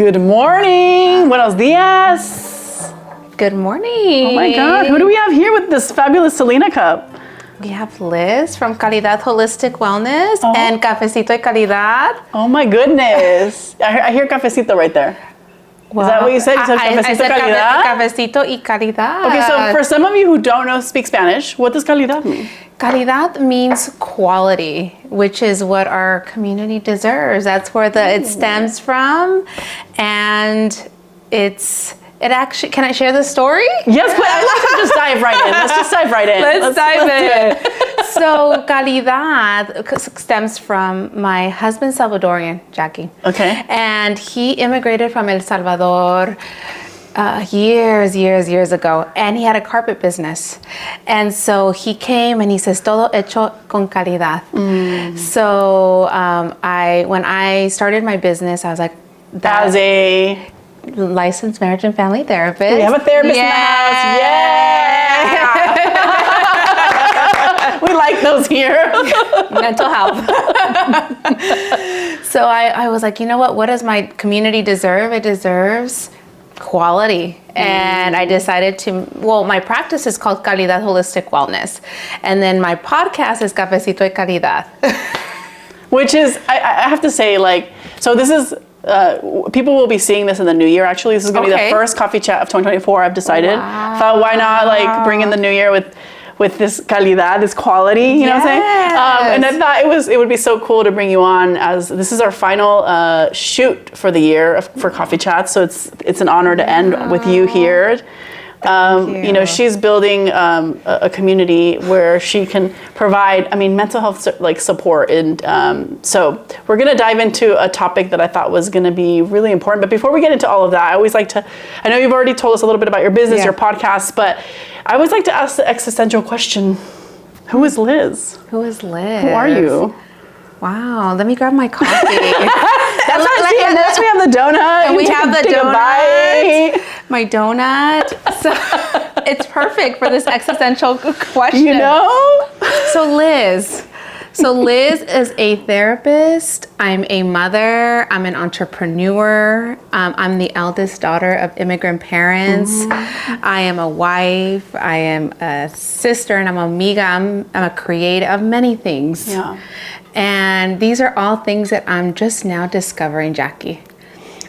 Good morning. Buenos dias. Good morning. Oh my God. Who do we have here with this fabulous Selena cup? We have Liz from Calidad Holistic Wellness and Cafecito y Calidad. Oh my goodness. I hear cafecito right there. Wow. Is that what you said? You said cafecito I said calidad? Cafecito y Calidad. Okay, so for some of you who don't speak Spanish, what does calidad mean? Calidad means quality, which is what our community deserves. That's where it stems from. And it actually, can I share the story? Yes, but I'd like to just dive right in. Let's just dive right in. Let's dive in. So calidad stems from my husband, Salvadorian, Yaki. Okay. And he immigrated from El Salvador years ago, and he had a carpet business. And so he came and he says, todo hecho con calidad. So when I started my business, I was like, As a licensed marriage and family therapist. We have a therapist in the house. Yeah. We like those here. Mental health. So I was like, you know what does my community deserve? It deserves quality. And I decided my practice is called Calidad Holistic Wellness. And then my podcast is Cafecito y Calidad. Which is, I have to say, so this is, people will be seeing this in the new year, actually. This is going to be the first coffee chat of 2024, I've decided. Wow. Thought, why not bring in the new year with this calidad, this quality, you know what I'm saying? And I thought it would be so cool to bring you on, as this is our final shoot for the year for coffee chats. So it's an honor to end with you here. You know, she's building a community where she can provide, mental health support. And so we're going to dive into a topic that I thought was going to be really important. But before we get into all of that, I always like to, I know you've already told us a little bit about your business, your podcast, but I always like to ask the existential question, who is Liz? Who is Liz? Who are you? Wow, let me grab my coffee. That's what we have the donut. And we have the donut. My donut. So it's perfect for this existential question. You know? So Liz is a therapist. I'm a mother. I'm an entrepreneur. I'm the eldest daughter of immigrant parents. I am a wife. I am a sister, and I'm a amiga. I'm a creator of many things. Yeah. And these are all things that I'm just now discovering, Yaki.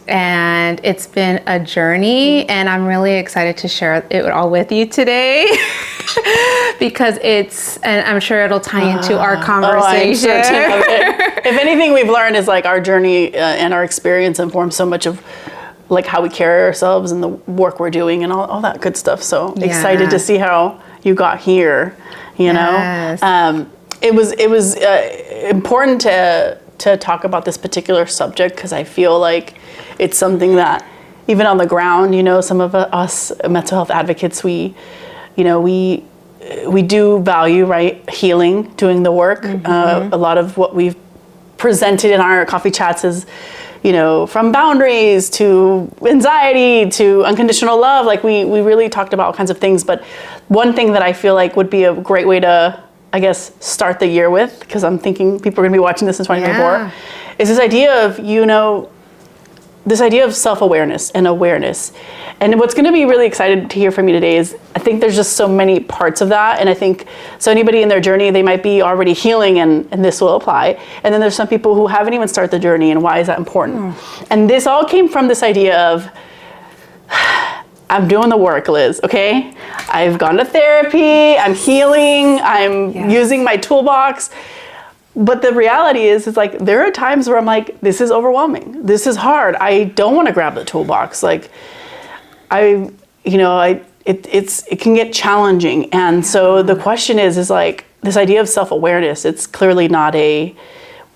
And it's been a journey, and I'm really excited to share it all with you today because and I'm sure it'll tie into our conversation. I'm certain of it. If anything we've learned is our journey and our experience informs so much of how we carry ourselves and the work we're doing and all that good stuff. So excited to see how you got here, you know? It was important to talk about this particular subject because I feel like it's something that even on the ground, some of us mental health advocates, we do value, right, healing, doing the work. A lot of what we've presented in our coffee chats is, from boundaries to anxiety to unconditional love. We really talked about all kinds of things. But one thing that I feel like would be a great way to, I guess, start the year with, because I'm thinking people are going to be watching this in 2024, is this idea of self-awareness and awareness. And what's going to be really excited to hear from you today is I think there's just so many parts of that. And I think, so anybody in their journey, they might be already healing and this will apply. And then there's some people who haven't even started the journey, and why is that important? And this all came from this idea of, I'm doing the work, Liz, okay? I've gone to therapy, I'm healing, I'm using my toolbox. But the reality is there are times where I'm like, this is overwhelming. This is hard. I don't want to grab the toolbox. It can get challenging. And so the question is this idea of self-awareness, it's clearly not a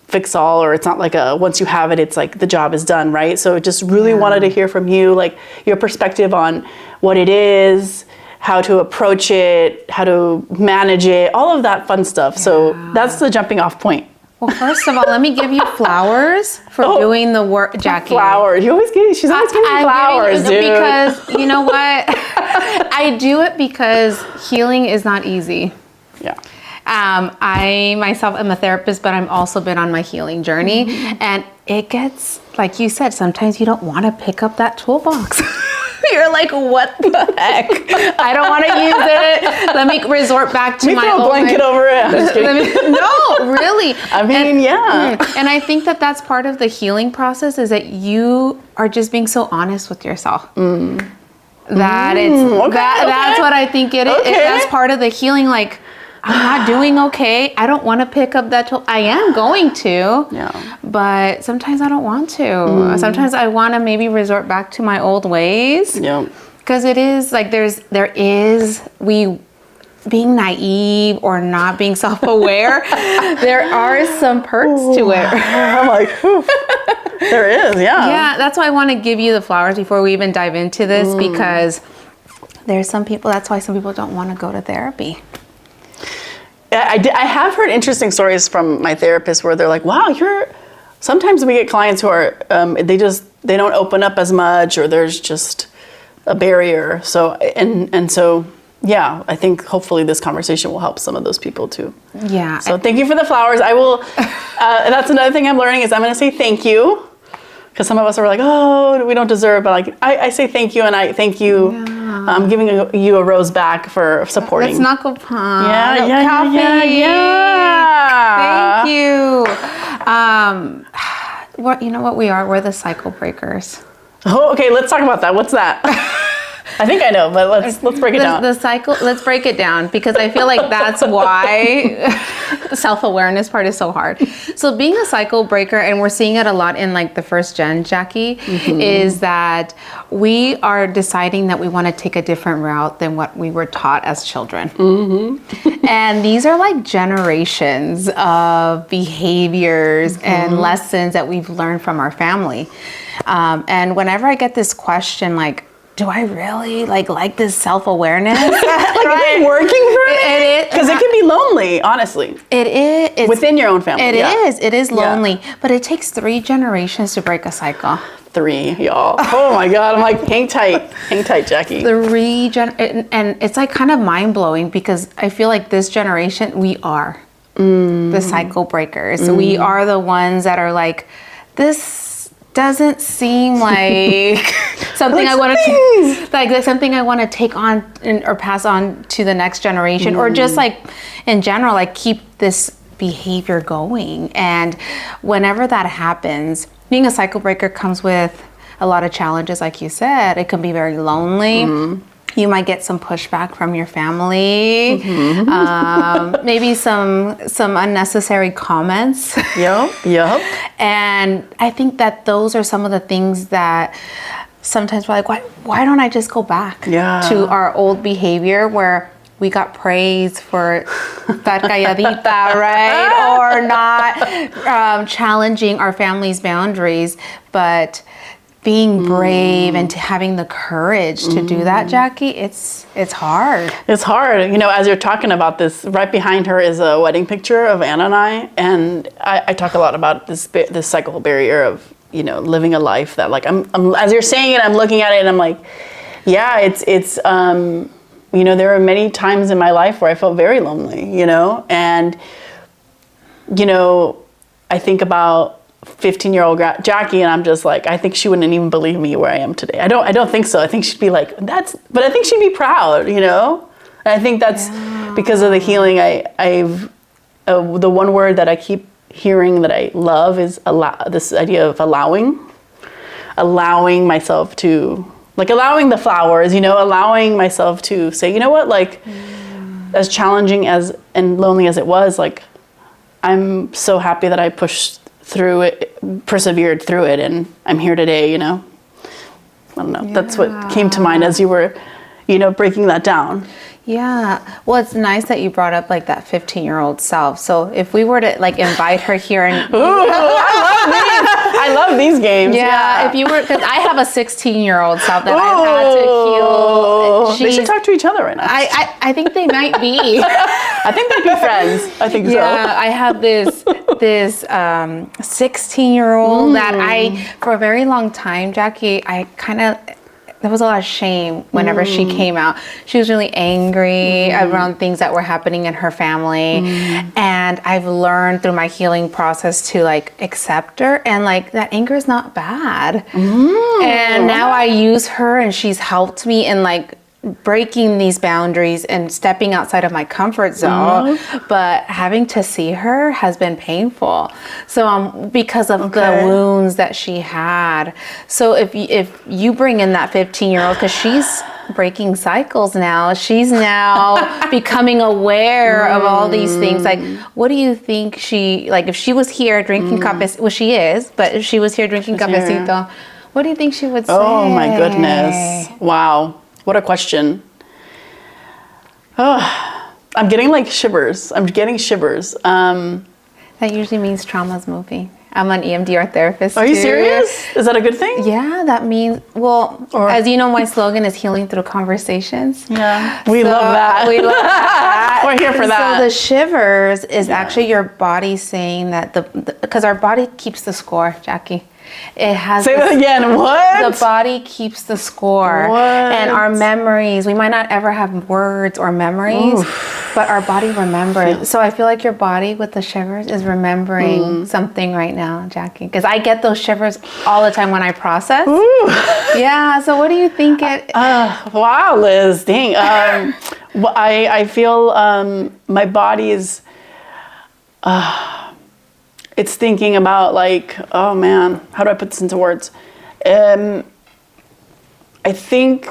fix all, or it's not once you have it, it's the job is done, right? So just really wanted to hear from you, your perspective on what it is, how to approach it, how to manage it, all of that fun stuff. So that's the jumping off point. Well, first of all, let me give you flowers for doing the work, Yaki. Flowers. She's always giving me flowers, dude. Because you know what? I do it because healing is not easy. Yeah. I myself am a therapist, but I'm also been on my healing journey. And it gets, like you said, sometimes you don't want to pick up that toolbox. You're like, what the heck? I don't want to use it. Let me resort back to my throw a blanket over it. I'm just kidding. No, really. I mean, yeah. And I think that that's part of the healing process, is that you are just being so honest with yourself. That it's that's what I think it is. That's part of the healing. Like, I'm not doing okay. I don't want to pick up that tool. I am going to, but sometimes I don't want to. Sometimes I want to maybe resort back to my old ways. Yeah. Because it is like we being naive or not being self-aware, there are some perks to it. I'm like, whew. There is, yeah. Yeah, that's why I want to give you the flowers before we even dive into this, because there's some people, that's why some people don't want to go to therapy. I have heard interesting stories from my therapist where they're like, wow, sometimes we get clients who are, they don't open up as much, or there's just a barrier. So, and so, yeah, I think hopefully this conversation will help some of those people too. Yeah. So thank you for the flowers. I will, that's another thing I'm learning is I'm going to say thank you. Because some of us are like, oh, we don't deserve, but like I say thank you, and I thank you. Yeah. I'm giving you a rose back for supporting. Let's knuckle pump. Yeah. Thank you. What you know what we are? We're the cycle breakers. Oh, okay. Let's talk about that. What's that? I think I know, but let's break it down. The cycle. Let's break it down, because I feel like that's why the self-awareness part is so hard. So being a cycle breaker, and we're seeing it a lot in like the first gen, Jackie, is that we are deciding that we want to take a different route than what we were taught as children. And these are like generations of behaviors and lessons that we've learned from our family. And whenever I get this question, like, do I really like this self-awareness? Like, is it working for me? It is. Because it can be lonely, honestly. It is. Within your own family. It is lonely. But it takes 3 generations to break a cycle. 3, y'all. Oh my God. I'm like, hang tight, Jackie. And it's like kind of mind-blowing, because I feel like this generation, we are the cycle breakers. We are the ones that are like, this doesn't seem like something I want to like something I want to take on or pass on to the next generation, or just like in general, like keep this behavior going. And whenever that happens, being a cycle breaker comes with a lot of challenges. Like you said, it can be very lonely. You might get some pushback from your family, maybe some unnecessary comments. Yep. And I think that those are some of the things that sometimes we're like, why don't I just go back to our old behavior where we got praised for estar calladita, right? Or not challenging our family's boundaries, but being brave and having the courage to do that, Jackie, it's hard. It's hard. You know, as you're talking about this, right behind her is a wedding picture of Anna and I. And I talk a lot about this cycle barrier of, you know, living a life that, like, I'm as you're saying it, I'm looking at it and I'm like, yeah, it's you know, there were many times in my life where I felt very lonely, you know, and, you know, I think about 15-year-old Jackie, and I'm just like, I think she wouldn't even believe me where I am today. I don't think so. I think she'd be like, but I think she'd be proud, you know? And I think that's because of the healing. I've the one word that I keep hearing that I love is this idea of allowing myself to, like, allowing the flowers, you know, allowing myself to say, you know what, like, as challenging as and lonely as it was, like, I'm so happy that I pushed through it, persevered through it, and I'm here today, you know? I don't know. Yeah. That's what came to mind as you were, you know, breaking that down. Yeah. Well, it's nice that you brought up like that 15-year-old self. So if we were to like invite her here and ooh, I love these games. Yeah. If you were, because I have a 16-year-old self that I've had to heal. They should talk to each other right now. I think they might be. I think they'd be friends. I think so. Yeah. I have this 16-year-old that for a very long time, Jackie, there was a lot of shame whenever she came out. She was really angry around things that were happening in her family. And I've learned through my healing process to like accept her, and like that anger is not bad. And now I use her, and she's helped me in like breaking these boundaries and stepping outside of my comfort zone. But having to see her has been painful. So because of the wounds that she had. So if you bring in that 15-year-old, because she's breaking cycles now, she's now becoming aware of all these things. Like, what do you think if she was here drinking cafecito, well, she is, but if she was here drinking cafecito, what do you think she would say? Oh my goodness. Wow. What a question. Oh, I'm getting like shivers. I'm getting shivers. That usually means trauma's moving. I'm an EMDR therapist. Are you serious? Is that a good thing? Yeah, that means, as you know, my slogan is healing through conversations. Yeah. We love that. We love that. We're here for that. So the shivers is actually your body saying that because our body keeps the score, Jackie. It has. Say that again. What? The body keeps the score. What? And our memories, we might not ever have words or memories, but our body remembers. So I feel like your body with the shivers is remembering something right now, Jackie. Because I get those shivers all the time when I process. Yeah. So what do you think wow, Liz. Dang. I feel my body is. It's thinking about like, oh man, how do I put this into words? I think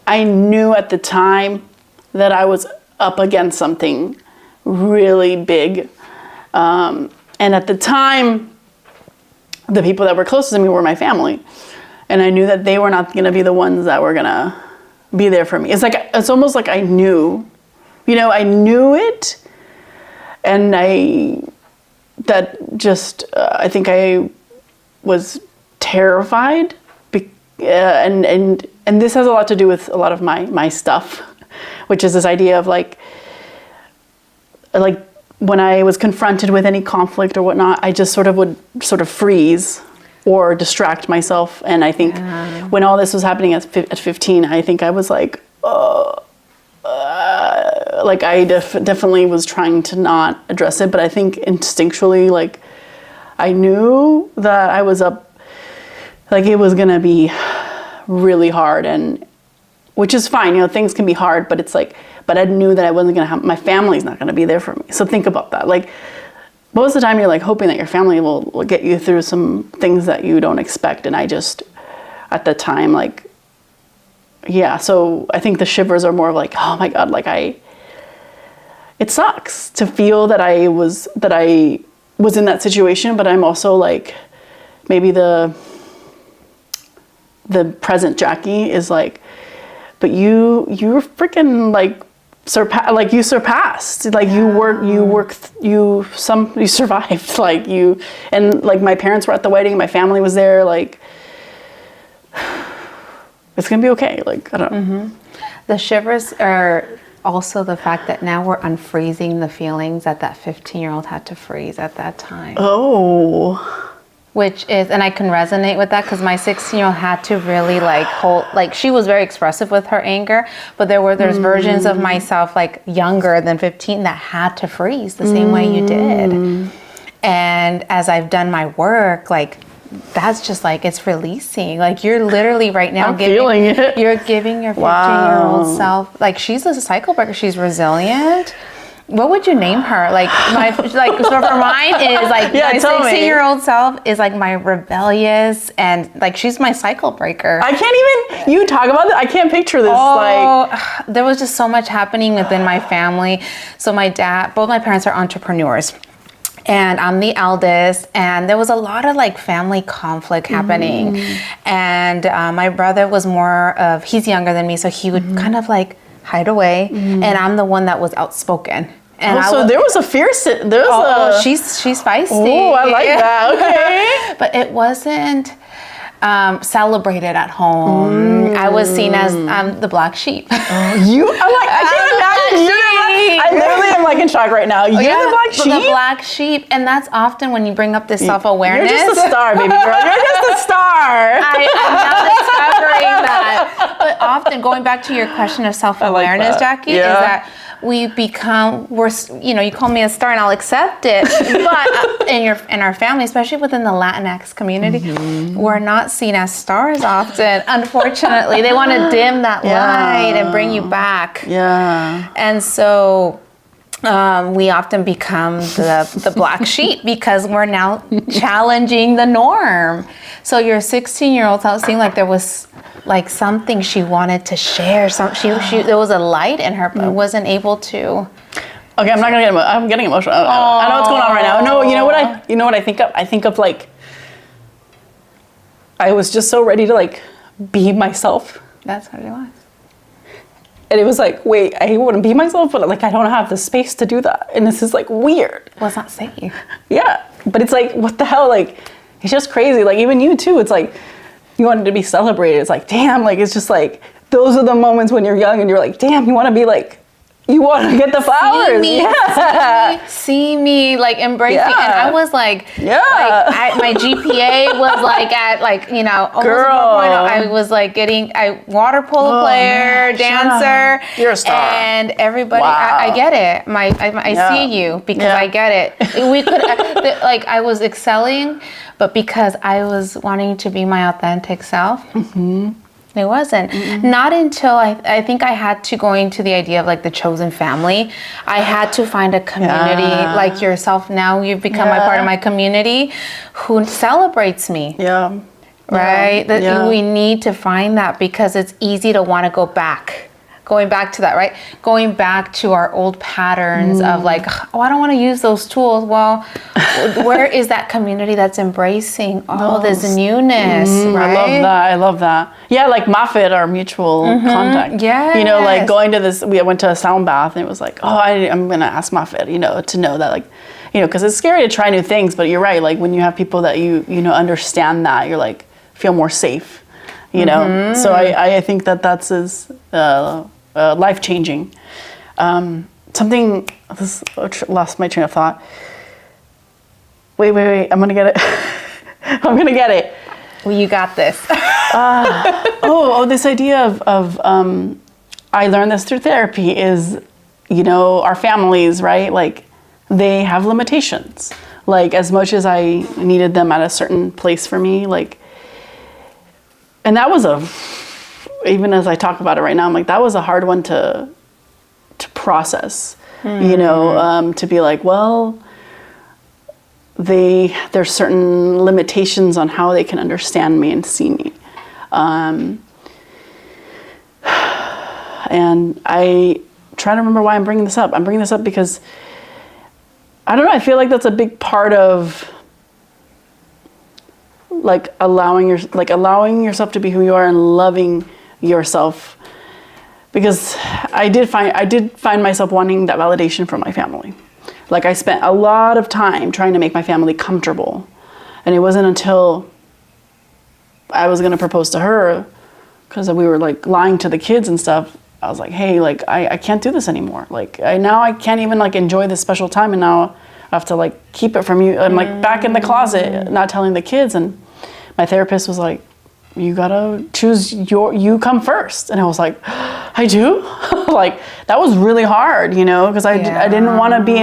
I knew at the time that I was up against something really big. And at the time, the people that were closest to me were my family. And I knew that they were not gonna be the ones that were gonna be there for me. It's almost like I knew, I knew it. And I think I was terrified, and this has a lot to do with a lot of my stuff, which is this idea of like when I was confronted with any conflict or whatnot, I just would freeze or distract myself. And I think when all this was happening at 15, I think I was like, I definitely was trying to not address it, but I think instinctually, like, I knew that I was up, like, it was gonna be really hard, and which is fine, things can be hard, but it's like, but I knew that I wasn't gonna have, my family's not gonna be there for me. So think about that. Like, most of the time you're like hoping that your family will get you through some things that you don't expect, and I just, at the time, like, yeah, so I think the shivers are more of like, oh my God, like it sucks to feel that I was in that situation, but I'm also like, maybe the present Jackie is like, but you were freaking like, you surpassed, like you survived, like and like my parents were at the wedding, my family was there, like, it's gonna be okay. Like, I don't know. The shivers are also the fact that now we're unfreezing the feelings that 15-year-old had to freeze at that time. Oh. Which is, and I can resonate with that because my 16-year-old had to really like hold, like she was very expressive with her anger, but there's versions of myself like younger than 15 that had to freeze the same way you did. And as I've done my work, like, that's just like, it's releasing. Like, you're literally right now feeling it. You're giving your 15-year-old self, like, she's a cycle breaker. She's resilient. What would you name her? Like, so for mine is like, my 16-year-old self is like my rebellious, and like, she's my cycle breaker. I can't even, you talk about that, I can't picture this. There was just so much happening within my family. So both my parents are entrepreneurs. And I'm the eldest, and there was a lot of like family conflict happening. And my brother was he's younger than me, so he would kind of like hide away. And I'm the one that was outspoken. And so there was a fierce, she's feisty. Oh, I like that, okay. But it wasn't celebrated at home. I was seen as the black sheep. I can't imagine. I literally am like in shock right now. You're the black sheep? The black sheep, and that's often when you bring up this self-awareness. You're just a star, baby girl. You're just a a star. I'm now discovering that. But often, going back to your question of self-awareness, Jackie, is that we become, you call me a star and I'll accept it. But in our family, especially within the Latinx community, we're not seen as stars often. Unfortunately, they want to dim that light and bring you back. Yeah. And so we often become the black sheep because we're now challenging the norm. So your 16-year-old seemed like there was like something she wanted to share. There was a light in her, but wasn't able to. Okay, I'm not gonna get. I'm getting emotional. I know what's going on right now. No, you know what I think of. I think of like, I was just so ready to like be myself. That's what it was. And it was like, wait, I want to be myself, but like I don't have the space to do that, and this is like weird. Well, it's not safe. Yeah, but it's like, what the hell? Like, it's just crazy. Like even you too. It's like you wanted to be celebrated. It's like, damn. Like it's just like those are the moments when you're young and you're like, damn, you want to be like. You want to get the flowers. See me, like embracing. And I was like, my GPA was like at like, almost 4.0. I was like getting water polo player, dancer. You're a star. And everybody, I get it. I see you because I get it. We could, I was excelling, but because I was wanting to be my authentic self. It wasn't. Not until I think I had to go into the idea of like the chosen family. I had to find a community like yourself. Now you've become a part of my community who celebrates me. Yeah. Right? We need to find that because it's easy to want to go back. Going back to that, right? Going back to our old patterns of like, I don't want to use those tools. Well, where is that community that's embracing all this newness, right? I love that. Yeah, like Moffitt, our mutual contact. Yeah. Like going to this, we went to a sound bath and it was like, I'm going to ask Moffitt, to know that like, because it's scary to try new things, but you're right. Like when you have people that you understand that, you're like, feel more safe, So I think that's life-changing. Lost my train of thought. Wait, I'm gonna get it. I'm gonna get it. Well, you got this. This idea of I learned this through therapy is, our families, right? Like they have limitations. Like as much as I needed them at a certain place for me, like, and that was even as I talk about it right now, I'm like, that was a hard one to process, to be like, well, there's certain limitations on how they can understand me and see me. And I try to remember why I'm bringing this up. I'm bringing this up because, I don't know, I feel like that's a big part of like allowing yourself to be who you are and loving yourself, because I did find myself wanting that validation from my family. Like I spent a lot of time trying to make my family comfortable, and it wasn't until I was going to propose to her, because we were like lying to the kids and stuff, I was like, hey, like I can't do this anymore. Like I can't even like enjoy this special time, and now I have to like keep it from you. I'm like back in the closet, not telling the kids. And my therapist was like, you gotta choose you come first. And I was like, I do? Like, that was really hard, because I didn't want to be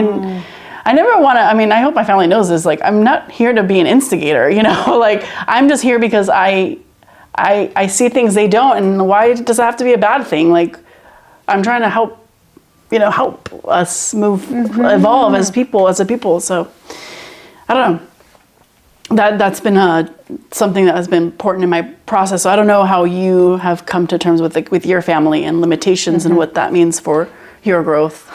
I hope my family knows this. Like, I'm not here to be an instigator, like I'm just here because I see things they don't. And why does it have to be a bad thing? Like, I'm trying to help us evolve as a people. So I don't know. That's been something that has been important in my process. So I don't know how you have come to terms with your family and limitations and what that means for your growth.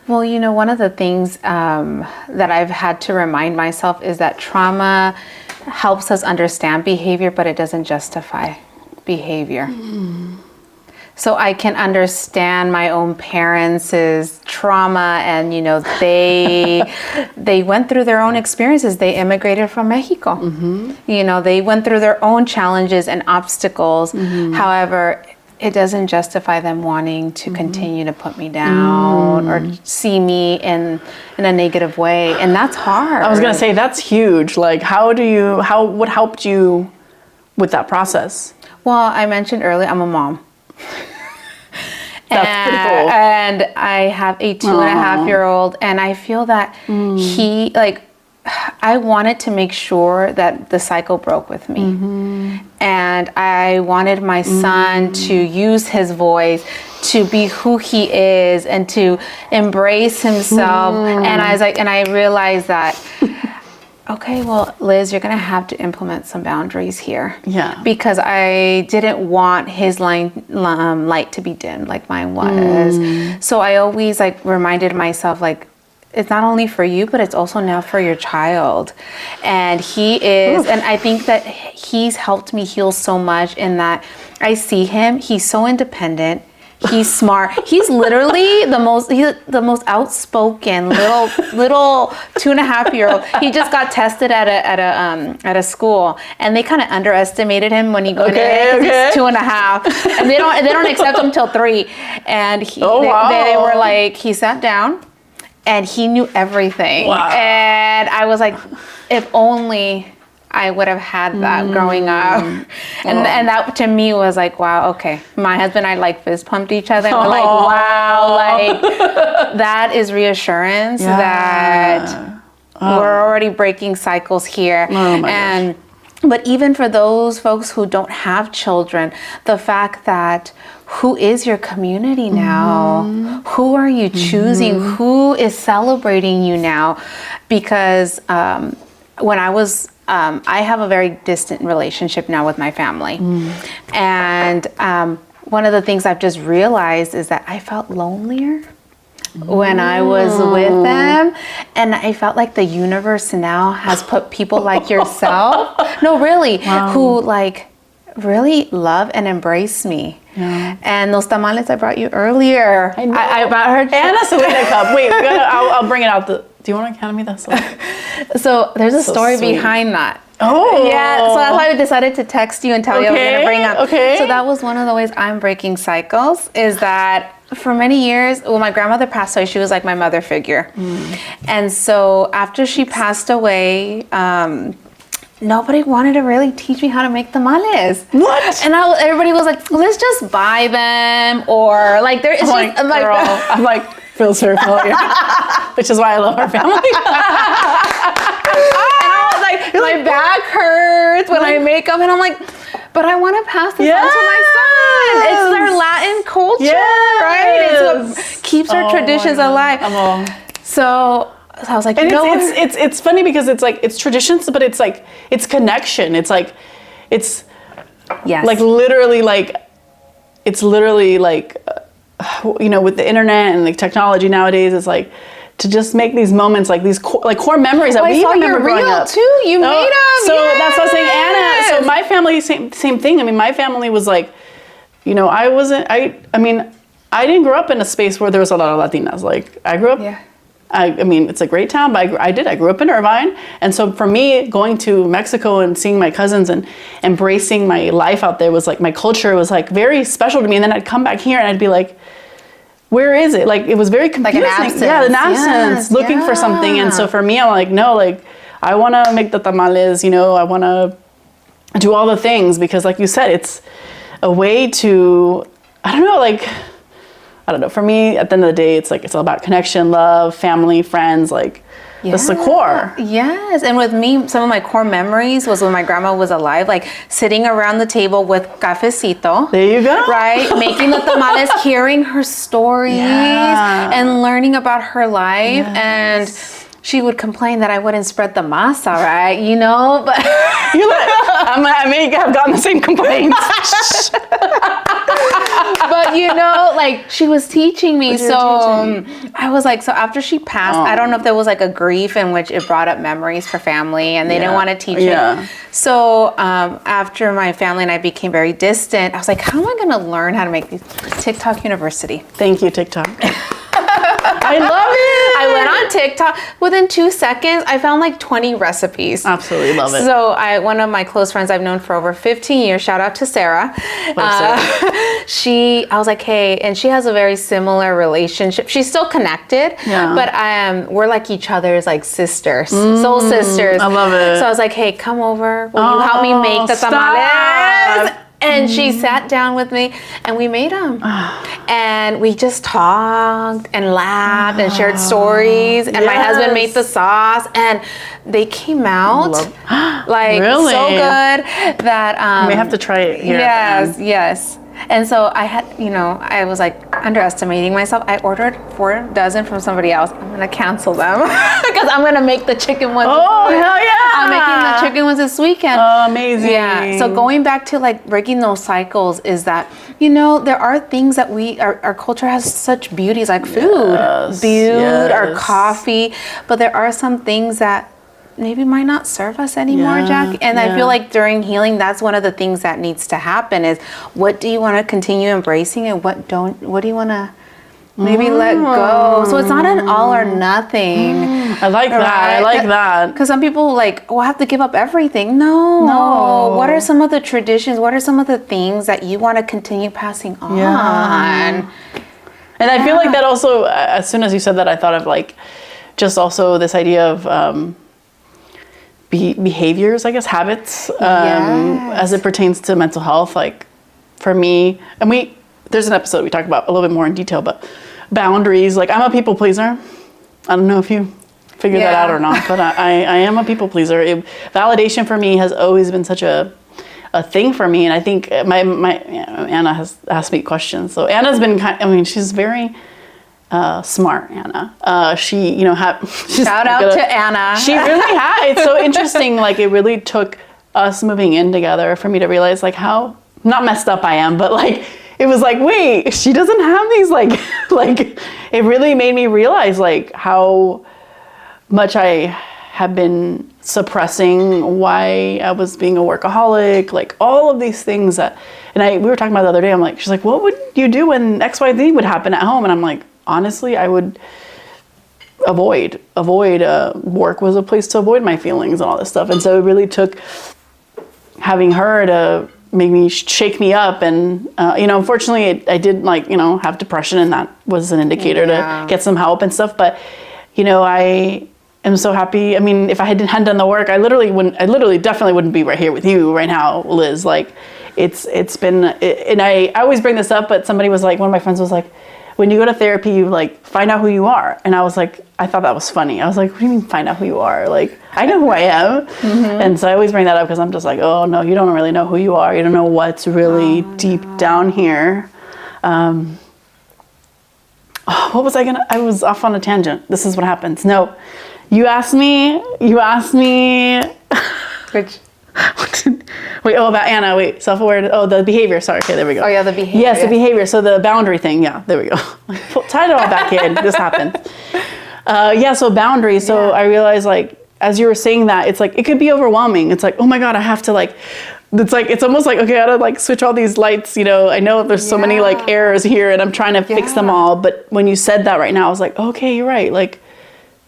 Well, one of the things that I've had to remind myself is that trauma helps us understand behavior, but it doesn't justify behavior. So I can understand my own parents' trauma, and they went through their own experiences. They immigrated from Mexico. They went through their own challenges and obstacles. However, it doesn't justify them wanting to continue to put me down or see me in a negative way, and that's hard. I was gonna say that's huge. Like, what helped you with that process? Well, I mentioned earlier, I'm a mom. That's pretty cool. And I have a 2.5-year-old, and I feel that he, like, I wanted to make sure that the cycle broke with me. And I wanted my son to use his voice to be who he is and to embrace himself. And I was like, and I realized that, okay, well, Liz, you're gonna have to implement some boundaries here. Yeah. Because I didn't want his light to be dimmed like mine was. So I always like reminded myself, like, it's not only for you, but it's also now for your child. And he is, and I think that he's helped me heal so much in that I see him, he's so independent. He's smart. He's literally the most outspoken little 2.5-year-old. He just got tested at a school, and they kind of underestimated him when he got in. He's 2.5, and they don't accept him till 3. And they were like, he sat down, and he knew everything. Wow. And I was like, if only I would have had that growing up. And that to me was like, wow, okay. My husband and I like fist pumped each other. And we're like, wow, like that is reassurance that we're already breaking cycles here. Oh my gosh. But even for those folks who don't have children, the fact that who is your community now? Who are you choosing? Who is celebrating you now? Because when I was I have a very distant relationship now with my family. And one of the things I've just realized is that I felt lonelier when I was with them. And I felt like the universe now has put people like yourself, no, really, who like really love and embrace me. And those tamales I brought you earlier, I brought her. And a Selena cup. Wait, I'll bring it out. Do you want to hand me that? So there's a story behind that. Oh. Yeah, so that's why I decided to text you and tell you I was going to bring up. Okay. So that was one of the ways I'm breaking cycles, is that for many years, well, my grandmother passed away. She was like my mother figure. And so after she passed away, nobody wanted to really teach me how to make tamales. What? And everybody was like, let's just buy them, or like there is I'm like, feels very familiar. Which is why I love our family. And I was like, my back hurts when I make them, and I'm like, but I want to pass this on to my son. It's their Latin culture, right? It's what keeps our traditions alive. So I was like, and it's funny because it's like, it's traditions, but it's like, it's connection. It's like, it's like literally like, it's literally like, you know, with the internet and the technology nowadays, it's like to just make these moments, like these core memories that we remember growing up. Too. You made them. So that's what I was saying, Anna. So my family, same thing. I mean, my family was like, you know, I mean, I didn't grow up in a space where there was a lot of Latinas. Like I grew up. I mean, it's a great town, but I grew up in Irvine. And so for me, going to Mexico and seeing my cousins and embracing my life out there was like, my culture was like very special to me. And then I'd come back here and I'd be like, where is it? Like, it was very confusing. Like an absence. Yeah, an absence, looking for something. And so for me, I'm like, no, like, I want to make the tamales, you know, I want to do all the things because like you said, it's a way to, I don't know, for me, at the end of the day, it's like, it's all about connection, love, family, friends, like, that's the core. Yes, and with me, some of my core memories was when my grandma was alive, like sitting around the table with cafecito. There you go. Right, making the tamales, hearing her stories, and learning about her life, and she would complain that I wouldn't spread the masa, right? You know, but you're like, I may have gotten the same complaints. But you know, like she was teaching me, so I was like, so after she passed, I don't know if there was like a grief in which it brought up memories for family, and they didn't want to teach it. So after my family and I became very distant, I was like, how am I going to learn how to make these? TikTok University. Thank you, TikTok. I love it. I went on TikTok. Within 2 seconds, I found like 20 recipes. Absolutely love it. So one of my close friends I've known for over 15 years, shout out to Sarah. I was like, hey, and she has a very similar relationship. She's still connected, but we're like each other's like sisters, soul sisters. I love it. So I was like, hey, come over. Will you help me make the tamales? And she sat down with me and we made them. And we just talked and laughed and shared stories. And my husband made the sauce and they came out like really? so good that... we have to try it here. Yes. And so I had, I was like underestimating myself. I ordered 4 dozen from somebody else. I'm going to cancel them because I'm going to make the chicken ones. Oh, hell yeah. I'm making the chicken ones this weekend. Oh, amazing. Yeah. So going back to like breaking those cycles is that, there are things that our culture has such beauties like food, or coffee, but there are some things that maybe might not serve us anymore, Jack. And I feel like during healing, that's one of the things that needs to happen is what do you want to continue embracing and what do you want to maybe let go? So it's not an all or nothing. I like that. I like that. Because some people I have to give up everything. No. What are some of the traditions? What are some of the things that you want to continue passing on? Yeah. And I feel like that also, as soon as you said that, I thought of just also this idea of behaviors, I guess, habits, as it pertains to mental health. Like for me, and there's an episode we talk about a little bit more in detail, but boundaries. Like I'm a people pleaser. I don't know if you figured that out or not, but I am a people pleaser. Validation for me has always been such a thing for me, and I think my Anna has asked me questions. So Anna's been she's very smart, Anna. She, shout out to Anna. She really had. It's so interesting. Like it really took us moving in together for me to realize how not messed up I am, but it was wait, she doesn't have these it really made me realize how much I have been suppressing why I was being a workaholic, all of these things that, and we were talking about the other day, I'm like, she's like, what would you do when XYZ would happen at home? And I'm like, honestly, I would avoid, work was a place to avoid my feelings and all this stuff. And so it really took having her to make me shake me up. And, unfortunately I did have depression, and that was an indicator to get some help and stuff. But, I am so happy. I mean, if I hadn't done the work, I definitely wouldn't be right here with you right now, Liz. It's been, and I always bring this up, but somebody was one of my friends was like, when you go to therapy, you find out who you are. And I was like, I thought that was funny. I was like, what do you mean find out who you are? I know who I am. Mm-hmm. And so I always bring that up because I'm just oh no, you don't really know who you are. You don't know what's really deep down here. What was I was off on a tangent. This is what happens. No, you asked me. Which? Wait, about Anna. Wait, self-aware. Oh, the behavior. Sorry. Okay, there we go. Oh, yeah, the behavior. Yes, the behavior. So the boundary thing. Yeah, there we go. Tied it all back in. This happened. So boundaries. So I realized, as you were saying that, it's it could be overwhelming. It's oh my God, I have to it's almost okay, I gotta switch all these lights. I know there's so many errors here, and I'm trying to fix them all. But when you said that right now, I was okay, you're right.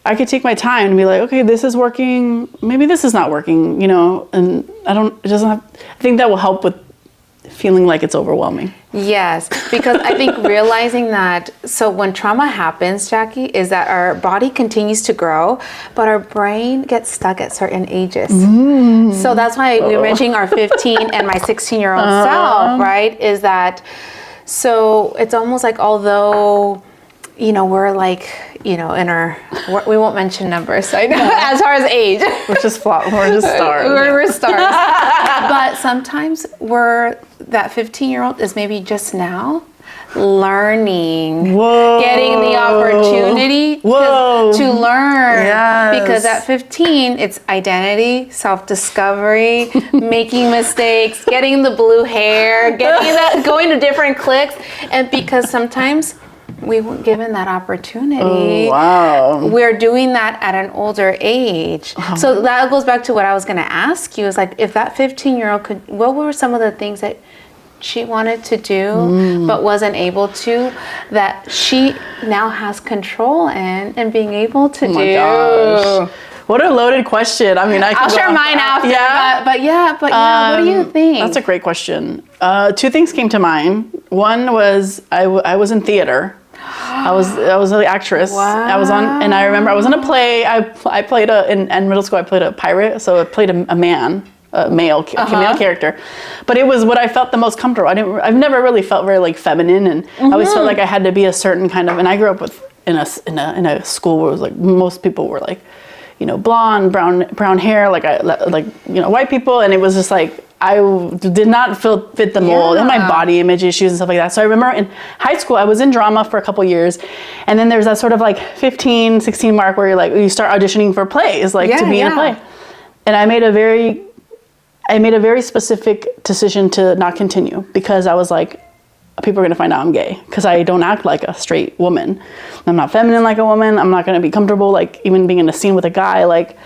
I could take my time and be okay, this is working, maybe this is not working, and I think that will help with feeling it's overwhelming. Yes, because I think realizing that, so when trauma happens, Jackie, is that our body continues to grow, but our brain gets stuck at certain ages. So that's why we were mentioning our 15 and my 16-year-old self, right? Is that, so it's almost although, we're in our, we won't mention numbers, so as far as age. We're just stars. We're stars. But sometimes that 15-year-old is maybe just now learning, getting the opportunity to learn. Yes. Because at 15, it's identity, self-discovery, making mistakes, getting the blue hair, going to different cliques. And because sometimes we weren't given that opportunity. Oh, wow. We're doing that at an older age. Oh. So that goes back to what I was going to ask you is if that 15-year-old what were some of the things that she wanted to do but wasn't able to, that she now has control and being able to do? My gosh. What a loaded question. I mean, I'll share mine after. Yeah. But what do you think? That's a great question. 2 things came to mind. One was I was in theater. I was an actress. Wow. I was on, and I remember I was in a play. I played in middle school. I played a pirate, so I played a man, a male character. But it was what I felt the most comfortable. I've never really felt very like feminine, and I always felt like I had to be a certain kind of. And I grew up in a school where it was like most people were like, blonde, brown hair, like white people, and it was just like. I did not fit the mold. I had my body image issues and stuff like that. So I remember in high school, I was in drama for a couple years. And then there's that sort of like 15, 16 mark where you start auditioning for plays, to be in a play. And I made a very specific decision to not continue because I was like, people are going to find out I'm gay because I don't act like a straight woman. I'm not feminine like a woman. I'm not going to be comfortable, like even being in a scene with a guy, like,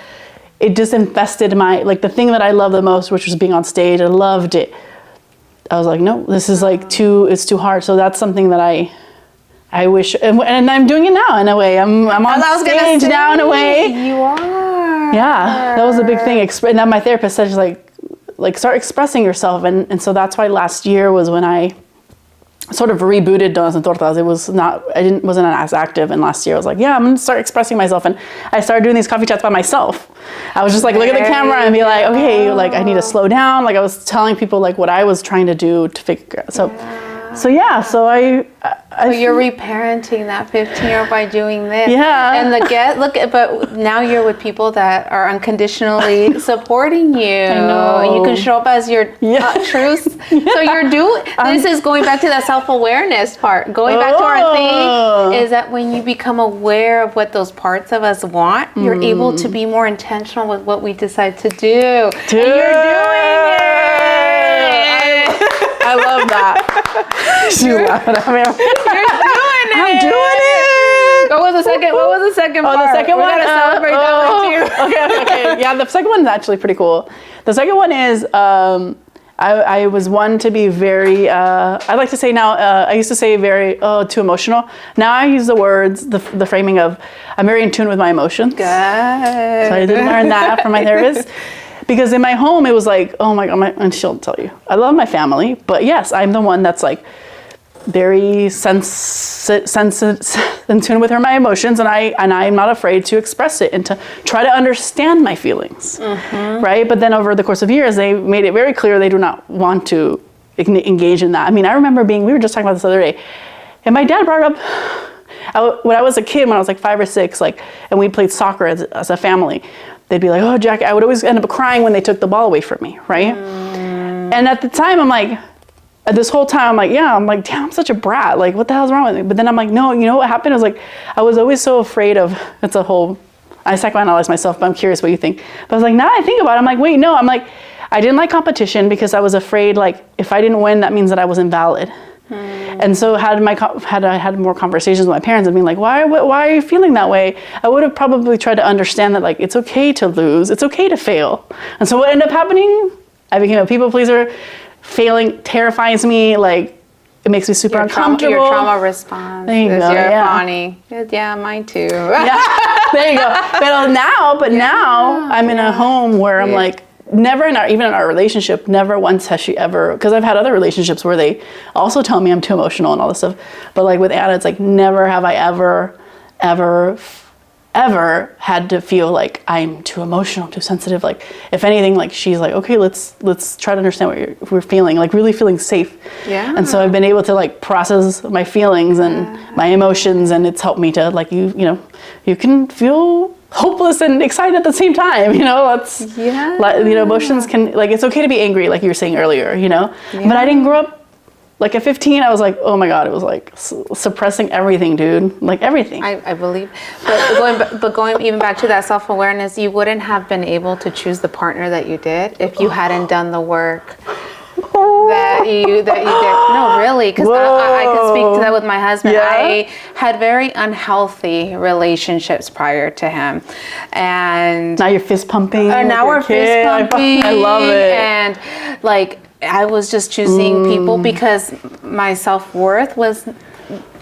it just infested the thing that I love the most, which was being on stage. I loved it. I was like, no, this is it's too hard. So that's something that I wish, and I'm doing it now in a way. I'm on stage now in a way. You are. Yeah, that was a big thing. And then my therapist said, she's like start expressing yourself. And so that's why last year was when I sort of rebooted Donas and Tortas. It was wasn't as active, and last year I was like, I'm gonna start expressing myself, and I started doing these coffee chats by myself. I was just like, look at the camera and be like, okay, like I need to slow down. Like I was telling people like what I was trying to do to figure out. So you're reparenting that 15-year-old by doing this. Yeah. And but now you're with people that are unconditionally supporting you. I know. And you can show up as your truth. So you're doing, this is going back to that self-awareness part. Going back to our thing is that when you become aware of what those parts of us want, you're able to be more intentional with what we decide to do. And you're doing it. I love that. She's laughing at me. You're doing it. I'm doing it. What was the second part? The second one. We gotta celebrate that one too. Okay. Yeah, the second one's actually pretty cool. The second one is I was one to be very. I like to say now. I used to say very too emotional. Now I use the words, the framing of I'm very in tune with my emotions. Good. So I did learn that from my therapist. Because in my home, it was like, oh my God, and she'll tell you, I love my family, but yes, I'm the one that's like very sensitive, in tune with my emotions, and I'm not afraid to express it and to try to understand my feelings, right? But then over the course of years, they made it very clear they do not want to engage in that. I mean, I remember we were just talking about this the other day, and my dad brought up, when I was a kid, when I was like 5 or 6, and we played soccer as a family, they'd be like, oh, Jackie, I would always end up crying when they took the ball away from me, right? And at the time, I'm like, this whole time, I'm like, damn, I'm such a brat. Like, what the hell's wrong with me? But then I'm like, no, you know what happened? It was like, I was always so afraid of, I psychoanalyze myself, but I'm curious what you think. But I was like, now I think about it, I'm like, wait, no. I'm like, I didn't like competition because I was afraid, like, if I didn't win, that means that I was invalid. And so had I had more conversations with my parents and being like, why are you feeling that way? I would have probably tried to understand that, like, it's okay to lose. It's okay to fail. And so what ended up happening? I became a people pleaser. Failing terrifies me. Like, it makes me super uncomfortable. Your trauma response. There you go. Funny. Yeah, mine too. Yeah, there you go. But now I'm in a home where I'm like, never even in our relationship, never once has she ever, because I've had other relationships where they also tell me I'm too emotional and all this stuff. But like with Anna, it's like never have I ever had to feel like I'm too emotional, too sensitive. Like if anything, like she's like, okay, let's try to understand what we're feeling, like really feeling safe. Yeah. And so I've been able to like process my feelings and my emotions, and it's helped me to like, you can feel hopeless and excited at the same time, emotions can, like, it's okay to be angry, like you were saying earlier, but I didn't grow up, like at 15, I was like, oh my God, it was like suppressing everything, dude, like everything. I believe, but going even back to that self-awareness, you wouldn't have been able to choose the partner that you did if you hadn't done the work that you did. No, really, because I can speak to that with my husband. Yeah. I had very unhealthy relationships prior to him, and now you're fist pumping. Now we're fist pumping. I love it. And like I was just choosing people because my self-worth was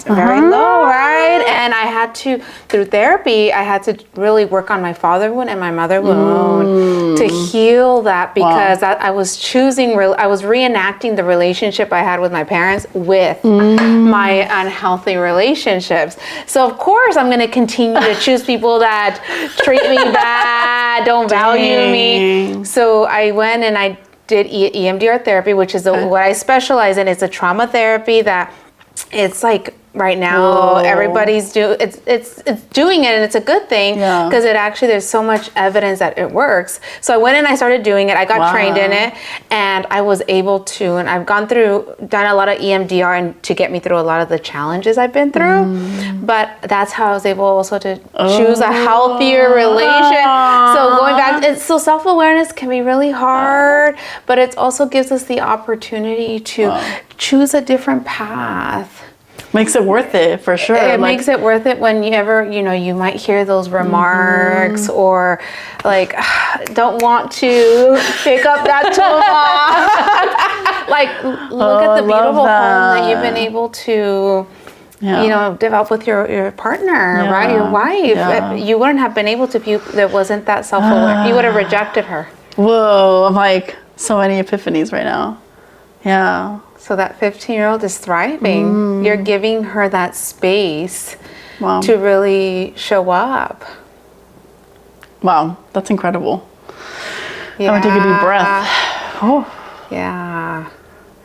very low, right? And I had to, through therapy, I had to really work on my father wound and my mother wound to heal that, because I was I was reenacting the relationship I had with my parents with my unhealthy relationships. So of course I'm going to continue to choose people that treat me bad, don't value me. So I went and I did EMDR therapy, which is what I specialize in. It's a trauma therapy that it's like right now everybody's doing it, and it's a good thing because it actually, there's so much evidence that it works. So I went and I started doing it. I got trained in it, and I was able to, and I've done a lot of EMDR and to get me through a lot of the challenges I've been through. But that's how I was able also to choose a healthier relation. So going back, so self-awareness can be really hard, but it also gives us the opportunity to choose a different path. Makes it worth it, for sure. It makes it worth it when you might hear those remarks or like, don't want to pick up that toolbox. Like, look at the beautiful home that you've been able to, develop with your partner, right? Your wife. Yeah. You wouldn't have been able to if there wasn't that self-aware. You would have rejected her. Whoa, I'm like, so many epiphanies right now. Yeah. So that 15-year-old is thriving. You're giving her that space to really show up. Wow, that's incredible. Yeah. I'm gonna take a deep breath. Oh. Yeah.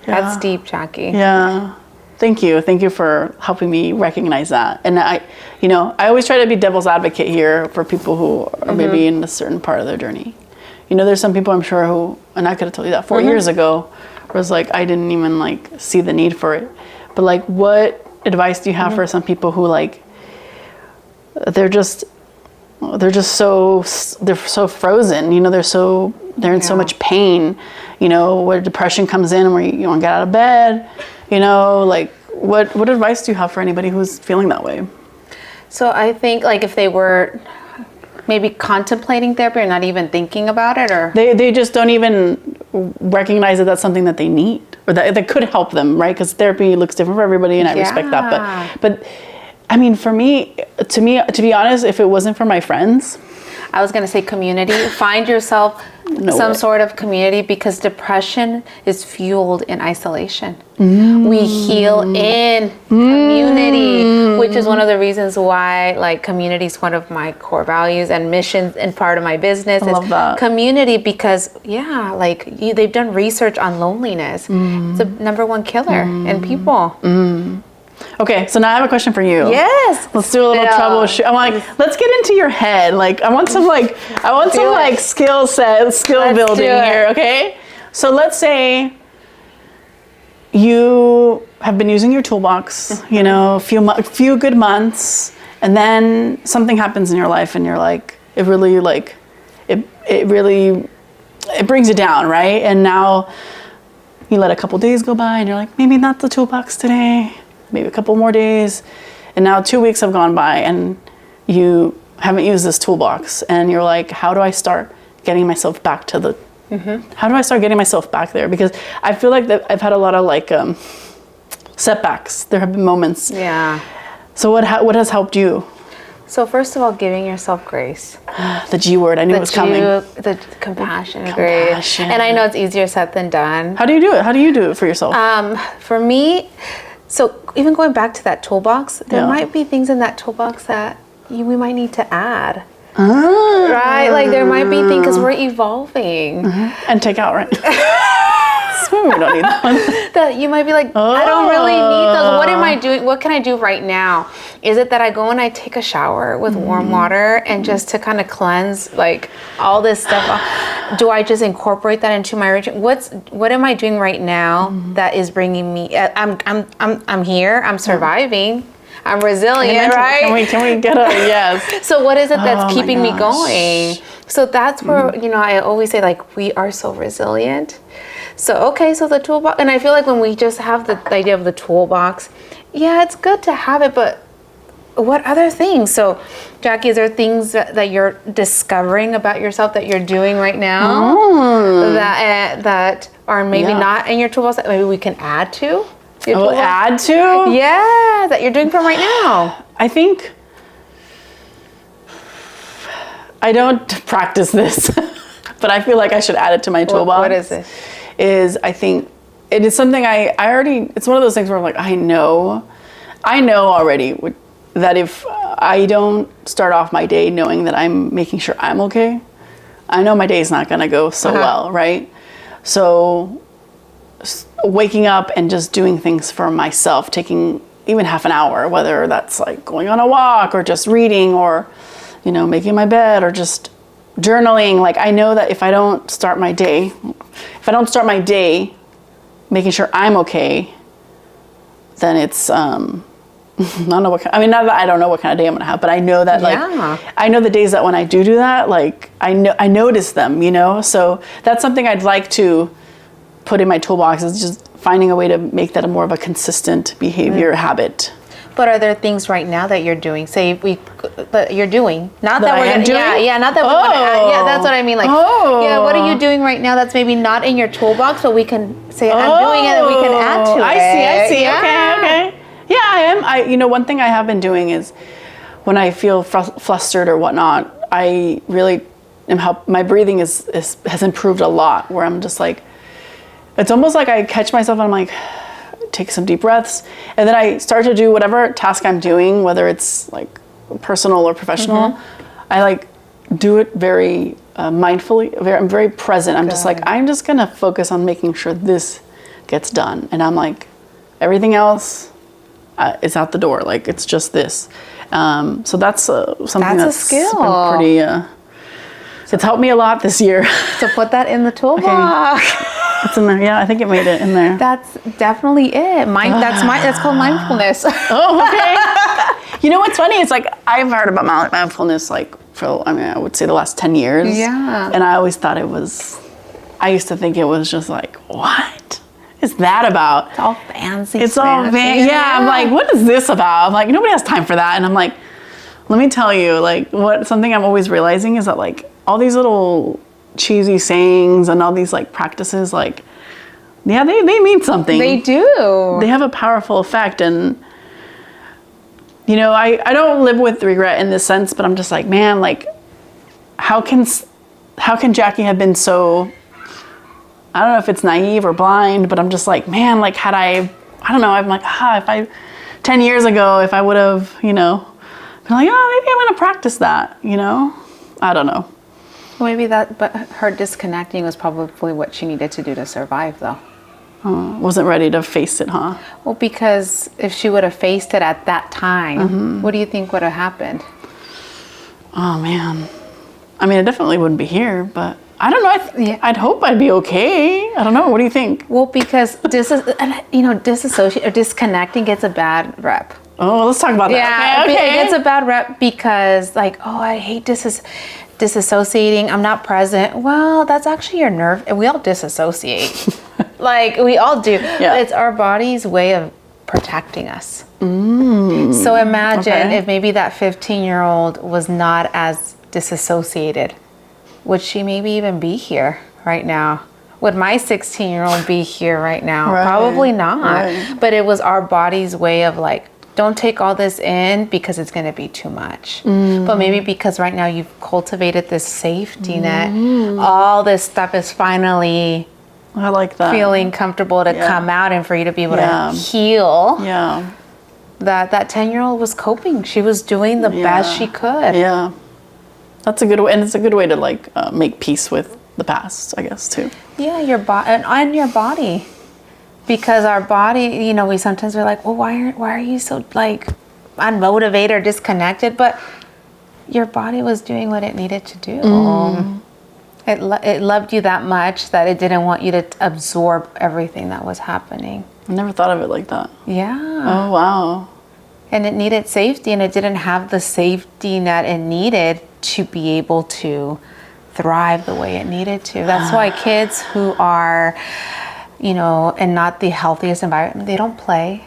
That's deep, Jackie. Yeah. Thank you. Thank you for helping me recognize that. And I always try to be devil's advocate here for people who are maybe in a certain part of their journey. There's some people I'm sure who, and I could have told you that 4 years ago, was like, I didn't even see the need for it. But what advice do you have for some people who they're so frozen, they're in so much pain, where depression comes in where you don't get out of bed, what advice do you have for anybody who's feeling that way? So I think if they were maybe contemplating therapy or not even thinking about it, or they just don't even recognize that that's something that they need or that could help them, right? Because therapy looks different for everybody, and I respect that. But I mean, to be honest, if it wasn't for my friends, I was going to say community. Find yourself some sort of community, because depression is fueled in isolation. We heal in community, which is one of the reasons why community is one of my core values and missions and part of my business. I love that. Community, because they've done research on loneliness. It's the number one killer in people. Okay, so now I have a question for you. Yes. Let's do a little troubleshoot. I'm let's get into your head. I want some skill building here, okay? So let's say you have been using your toolbox, a few good months, and then something happens in your life and you're it really brings you down, right? And now you let a couple days go by and you're maybe not the toolbox today. Maybe a couple more days, and now 2 weeks have gone by and you haven't used this toolbox, and you're how do I start getting myself back to the how do I start getting myself back there? Because I feel that I've had a lot of setbacks. There have been moments. Yeah. So what has helped you? So first of all, giving yourself grace. The G word, I knew it was coming. The compassion, grace. And I know it's easier said than done. How do you do it? How do you do it for yourself? For me, so even going back to that toolbox, there might be things in that toolbox that we might need to add. Right? There might be things, because we're evolving. And take out, right? We don't need that one. That you might be I don't really need those. What am I doing? What can I do right now? Is it that I go and I take a shower with warm water and just to kind of cleanse all this stuff off? Do I just incorporate that into my routine? What am I doing right now that is bringing me? I'm here. I'm surviving. I'm resilient, right? Can we get a yes? So what is it that's keeping me going? So that's where I always say we are so resilient. So so the toolbox, and I feel when we just have the idea of the toolbox, it's good to have it, but what other things? So Jackie, is there things that you're discovering about yourself that you're doing right now that are maybe not in your toolbox that maybe we can add to? Your I will toolbox? add to? Yeah, that you're doing from right now. I think I don't practice this, but I feel like I should add it to my toolbox. What is it? I think it is something I already, it's one of those things where I'm like, I know already that if I don't start off my day knowing that I'm making sure I'm okay, I know my day's not gonna go so well, right? So waking up and just doing things for myself, taking even half an hour, whether that's like going on a walk or just reading or, making my bed or just journaling. Like I know that if I don't start my day making sure I'm okay, then it's, I don't know not that I don't know what kind of day I'm gonna have, but I know that I know the days that when I do that, like I notice them, so that's something I'd like to put in my toolbox, is just finding a way to make that a more of a consistent behavior habit. But are there things right now that you're doing? That you're doing, not that we're gonna. Yeah, not that we want to add. Yeah, that's what I mean. Like, yeah, what are you doing right now that's maybe not in your toolbox, but we can say I'm doing it, and we can add to it. I see. Yeah. Okay. Yeah, I am. One thing I have been doing is when I feel flustered or whatnot, I really my breathing has improved a lot. Where I'm just like, it's almost like I catch myself and I'm like, take some deep breaths, and then I start to do whatever task I'm doing, whether it's like personal or professional. I like do it very mindfully. I'm very present. I'm just like, I'm just gonna focus on making sure this gets done, and I'm like, everything else is out the door. Like it's just this. So that's something that's a skill. Been pretty. It's helped me a lot this year. So put that in the toolbox. Okay. It's in there. Yeah, I think it made it in there. That's definitely it. That's called mindfulness. Oh, okay. What's funny? It's like I've heard about mindfulness I would say the last 10 years. Yeah. And I always thought I used to think it was just like, what is that about? It's all fancy. It's all fancy. Yeah, I'm like, what is this about? I'm like, nobody has time for that. And I'm like, let me tell you, like, something I'm always realizing is that like all these little cheesy sayings and all these like practices, like, yeah, they mean something. They do. They have a powerful effect. And I don't live with regret in this sense, but I'm just like, man, like how can Jackie have been so, I don't know if it's naive or blind, but I'm just like, man, like I don't know, I'm like, if 10 years ago, if I would have, been like, oh, maybe I'm gonna practice that, I don't know. Well, maybe but her disconnecting was probably what she needed to do to survive, though. Wasn't ready to face it, huh? Well, because if she would have faced it at that time, what do you think would have happened? Oh, man. I mean, I definitely wouldn't be here, but I don't know. I'd hope I'd be okay. I don't know. What do you think? Well, because disassociate or disconnecting gets a bad rep. Oh, let's talk about that. Yeah, it gets a bad rep because, like, oh, I hate disassociating. I'm not present. Well, that's actually your nerve. We all disassociate. Like, we all do. Yeah. It's our body's way of protecting us. So imagine if maybe that 15-year-old was not as disassociated. Would she maybe even be here right now? Would my 16-year-old be here right now? Right. Probably not. Right. But it was our body's way of like, don't take all this in because it's going to be too much. But maybe because right now you've cultivated this safety net, all this stuff is finally, I like that, feeling comfortable to come out and for you to be able to heal. Yeah. That 10-year-old was coping. She was doing the best she could. Yeah. That's a good way, and it's a good way to like make peace with the past, I guess, too. Yeah, your body and your body. Because our body, we sometimes are like, well, why are you so like unmotivated or disconnected? But your body was doing what it needed to do. It loved you that much that it didn't want you to absorb everything that was happening. I never thought of it like that. Yeah. Oh, wow. And it needed safety, and it didn't have the safety net it needed to be able to thrive the way it needed to. That's why kids who are, in not the healthiest environment, they don't play.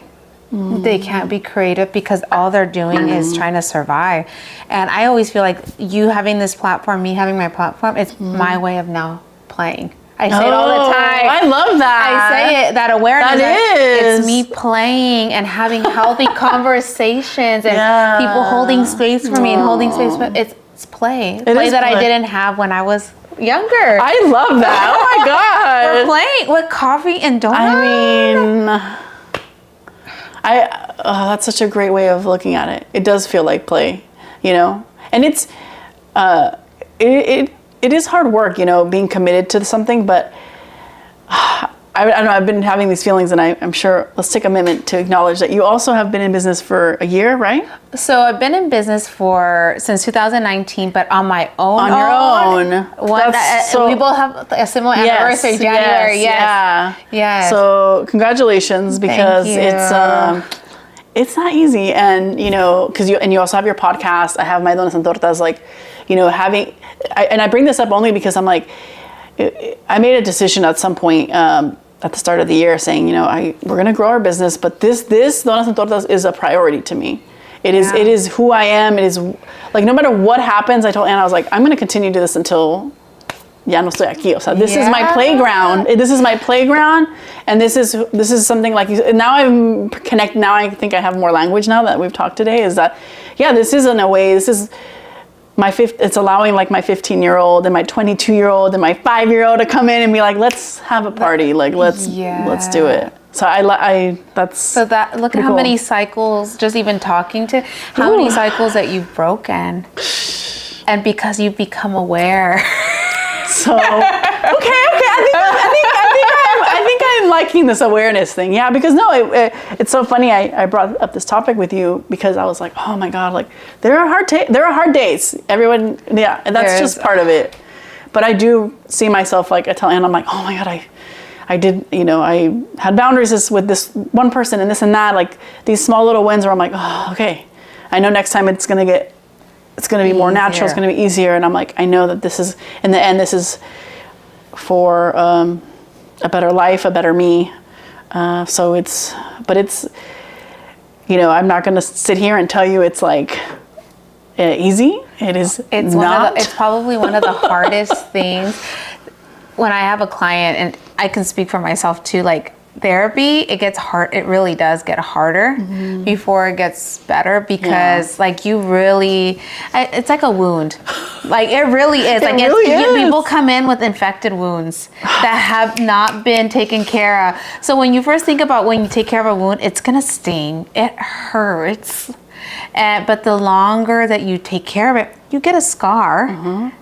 They can't be creative because all they're doing is trying to survive. And I always feel like you having this platform, me having my platform, it's my way of now playing. I say it all the time. I love that. I say it, that awareness. That is. It's me playing and having healthy conversations and people holding space for me and holding space for it's play. Play that I didn't have when I was younger. I love that. Oh my God. We're playing with coffee and donuts. I mean, that's such a great way of looking at it. It does feel like play, you know? And it's, it is hard work, you know, being committed to something, but I don't know, I've been having these feelings, and I'm sure, let's take a minute to acknowledge that you also have been in business for a year, right? So I've been in business since 2019, but on my own. On your own. We both have a similar anniversary, January. Yes. So congratulations, because it's not easy, and you know, because you also have your podcast. I have my Donas and Tortas, like, you know, and I bring this up only because I'm like, I made a decision at some point at the start of the year saying, you know, we're going to grow our business, but this Donas and Tortas is a priority to me. It is who I am. It is like, no matter what happens, I told Anna, I was like, I'm going to continue to do this until ya no estoy aquí. O sea, this is my playground. This is my playground, and this is something like, and now I'm connected. Now I think I have more language now that we've talked today. Is that, this is in a way, this is it's allowing like my 15-year-old and my 22-year-old and my 5-year-old to come in and be like, let's have a party, like let's do it. So look at how many cycles, just even talking to how many cycles that you've broken, and because you've become aware. So okay. I think I'm liking this awareness thing. Yeah, because it's so funny. I brought up this topic with you because I was like, oh my God, like there are hard days. Everyone, and that's just part of it. But I do see myself, like I tell Anna, I'm like, oh my God, I did, you know, I had boundaries with this one person and this and that, like these small little wins where I'm like, oh, okay, I know next time it's gonna be more natural, it's gonna be easier, and I'm like, I know that this is, in the end, this is for a better life, a better me. So it's, you know, I'm not gonna sit here and tell you it's like easy. It's not. It's probably one of the hardest things when I have a client, and I can speak for myself too, like therapy, it gets hard. It really does get harder before it gets better, because like you really, it's like a wound. Like it really is. Like people come in with infected wounds that have not been taken care of. So when you first think about when you take care of a wound, it's gonna sting. It hurts. But the longer that you take care of it, you get a scar,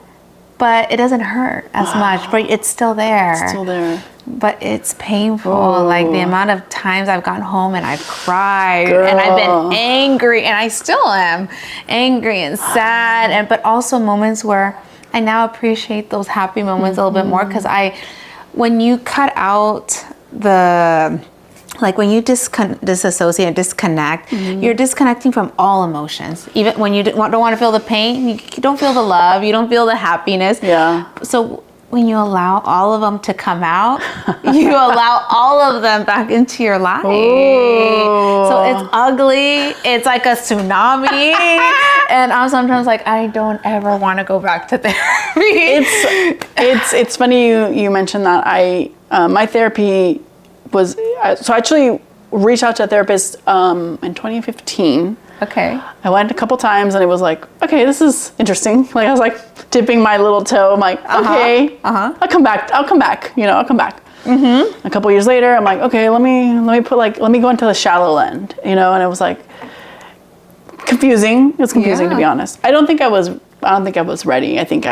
but it doesn't hurt as much, but it's still there. It's still there. But it's painful. Like the amount of times I've gone home and I've cried and I've been angry, and I still am angry and sad, but also moments where I now appreciate those happy moments a little bit more, because when you cut out like when you disassociate and disconnect, you're disconnecting from all emotions. Even when you don't want to feel the pain, you don't feel the love, you don't feel the happiness. Yeah. So when you allow all of them to come out, you allow all of them back into your life. Ooh. So it's ugly. It's like a tsunami. And I'm sometimes like, I don't ever want to go back to therapy. It's funny you mentioned that. My therapy was, so I actually reached out to a therapist in 2015. Okay. I went a couple times, and it was like, okay, this is interesting. Like I was like dipping my little toe. I'm like, okay, I'll come back. You know, I'll come back. A couple years later, I'm like, okay, let me go into the shallow end. You know, and it was like confusing. It was confusing, to be honest. I don't think I was ready. I think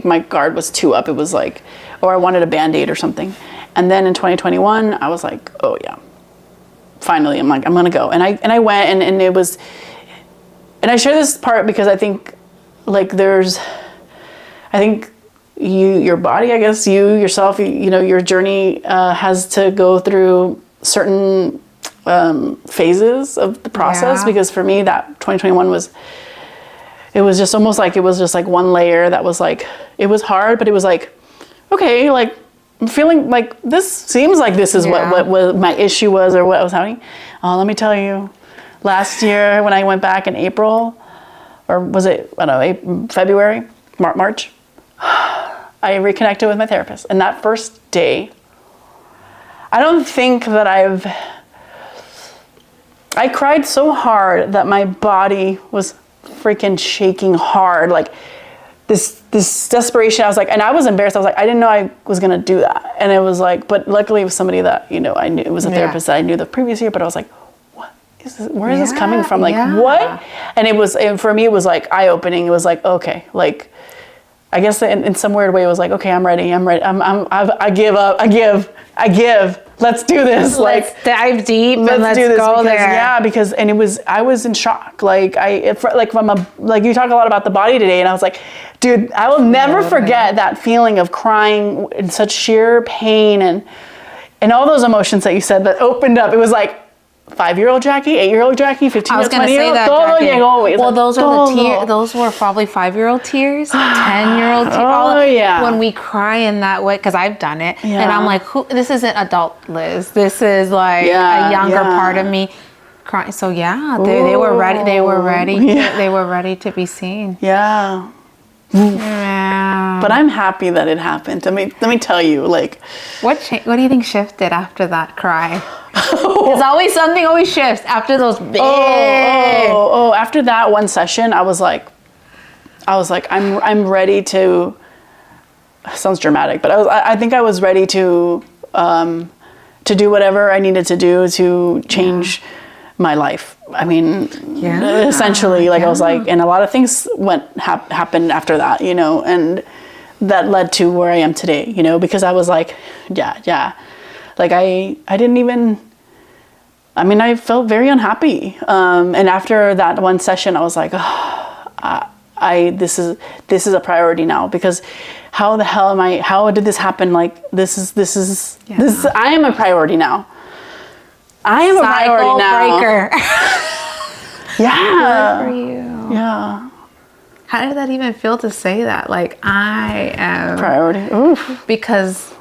my guard was too up. It was like, or I wanted a Band-Aid or something. And then in 2021, I was like, oh yeah, finally, I'm like, I'm gonna go. And I went, and it was, and I share this part because I think like your body, I guess, you yourself, you know, your journey has to go through certain phases of the process, because for me that 2021 was just almost like, it was just like one layer that was like, it was hard, but it was like, okay, like I'm feeling like this seems like this is what my issue was, or what was happening. Let me tell you, last year when I went back in April, or was it, I don't know, February, March, I I reconnected with my therapist. And that first day, I don't think that I cried so hard that my body was freaking shaking hard. Like this desperation. I was like, and I was embarrassed. I was like, I didn't know I was going to do that. And it was like, but luckily it was somebody that, you know, I knew, it was a therapist that I knew the previous year, but I was like, what is this? Where is this coming from? Like, what? And it was, and for me, it was like eye-opening. It was like, okay, like, I guess in some weird way, it was like, okay, I'm ready. I give up. I give. Let's do this. Let's dive deep and let's do this go because, there. Yeah, because I was in shock. Like like you talk a lot about the body today, and I was like, dude, I will never forget that feeling of crying in such sheer pain and all those emotions that you said that opened up. It was like 5-year-old Jackie, 8-year-old Jackie, 15-year-old, 20-year-old. I was going to say that, Jackie. Well, those are the tears. Those were probably 5-year-old tears, 10-year-old tears. Oh, yeah. When we cry in that way, because I've done it, and I'm like, this isn't adult Liz. This is like a younger part of me crying. So they were ready. They were ready. They were ready to be seen. Yeah. Yeah. But I'm happy that it happened. Let me tell you, like, what do you think shifted after that cry? There's always something always shifts after those big. After that one session, I was like, I'm ready to. Sounds dramatic, but I think I was ready to do whatever I needed to do to change my life. I mean, essentially, like I was like, and a lot of things happened after that, you know, and that led to where I am today, you know, because I was like, like I didn't even. I mean, I felt very unhappy, and after that one session, I was like, this is a priority now, because how the hell am I? How did this happen? Like this. I am a priority now. I am a priority now. Breaker. Yeah. Good for you. Yeah. How did that even feel to say that? Like, I am priority. Oof. Because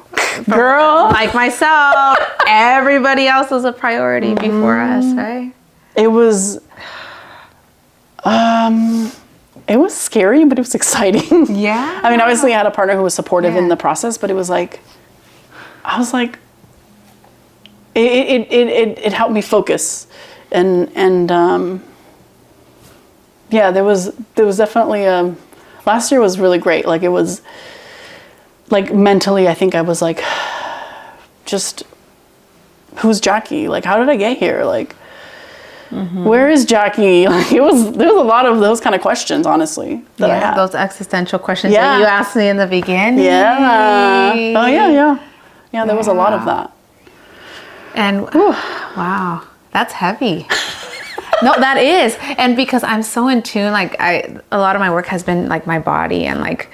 girl, like myself, everybody else was a priority before us, right? It was scary, but it was exciting. Yeah. I mean, obviously I had a partner who was supportive in the process, but it was like, I was like, it helped me focus, and there was definitely last year was really great. Like it was, like mentally, I think I was like, just, who's Jackie? Like, how did I get here? Like, where is Jackie? Like there was a lot of those kind of questions, honestly, that I had. Those existential questions that you asked me in the beginning. Yeah. Oh yeah. There was a lot of that. And wow, that's heavy. No, that is. And because I'm so in tune, like a lot of my work has been like my body, and like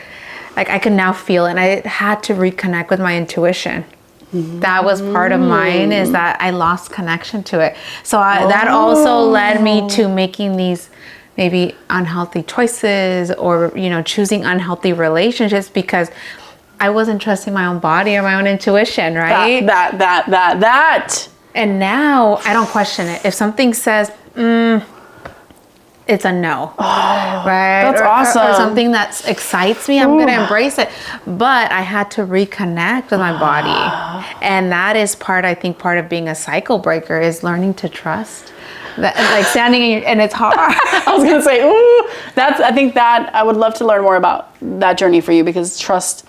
I can now feel it. And I had to reconnect with my intuition. That was part of mine, is that I lost connection to it. So that also led me to making these maybe unhealthy choices, or, you know, choosing unhealthy relationships, because I wasn't trusting my own body or my own intuition, right? That. And now I don't question it. If something says, it's a no, right? That's awesome. Or something that excites me, I'm going to embrace it. But I had to reconnect with my body. And that is I think part of being a cycle breaker is learning to trust. That, like standing in and it's hard. I was going to say, I think that I would love to learn more about that journey for you, because trust,